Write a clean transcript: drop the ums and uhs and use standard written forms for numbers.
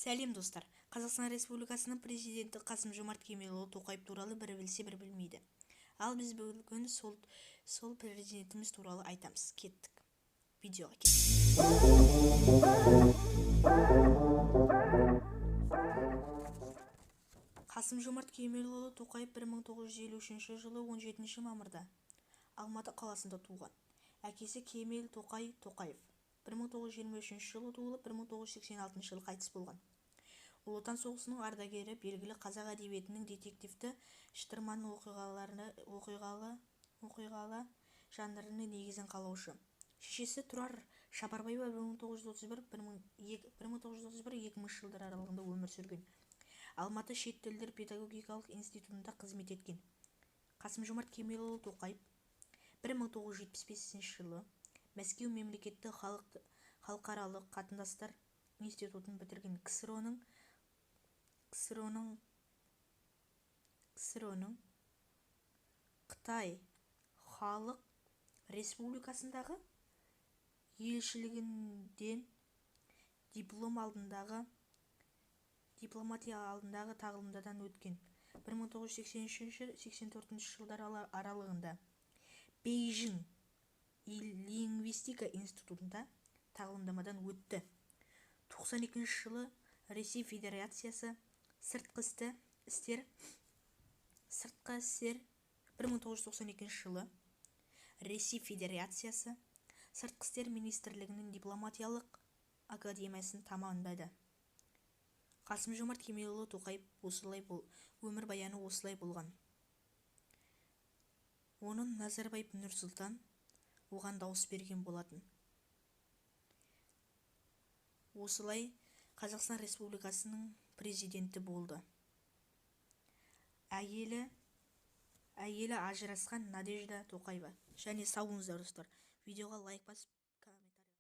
Сәлем достар. Қазақстан Республикасының президенті Қасым-Жомарт Кемелұлы Тоқаев туралы бір білсе бір білмейді. Ал біз бүгін сол президентіміз туралы айтамыз. Кеттік. Видеоға кеттік. Қасым-Жомарт Кемелұлы Тоқаев 1953 жылы 17 мамырда Алматы қаласында туған. Әкесі Кемел Тоқаев 1923 жылы туылып, 1986 жылы қайтыс болған. Ұлы Отан соғысының ардагері, белгілі қазақ әдебиетінің детективті шытырман оқиғалы жанрының негізін қалаушы. Шешесі Тұрар Шапарбаева 1931-2000 жылдар аралығында өмір сүрген. Алматы шет тілдер педагогикалық институтында қызмет еткен. Қасым-Жомарт Кемелұлы Тоқаев 1975 жылы Мәскеу мемлекеттік халықаралық қатынастар институтын бітірген. КСР-ның Қытай Халық Республикасындағы елшілігінден дипломатия алдындағы тағылымдардан өткен. 1983-84 жылдар аралығында Бейжің лингвистика институтында тағылымдамадан өтті. 92 жылы Ресей Федерациясы сыртқы істер 1992 жылы Ресей Федерациясы сыртқы істер министрлігінің дипломатиялық академиясын тамамдады. Қасым-Жомарт Кемелұлы Тоқаев өмір баяны осылай болған. Оның Назарбаев Нұрсұлтан оған дауыс берген болатын. Осылай Қазақстан Республикасының президенті болды. Әйелі ажырасқан Надежда Тоқаева. Және сау болыңыздар достар. Видеоға лайк басып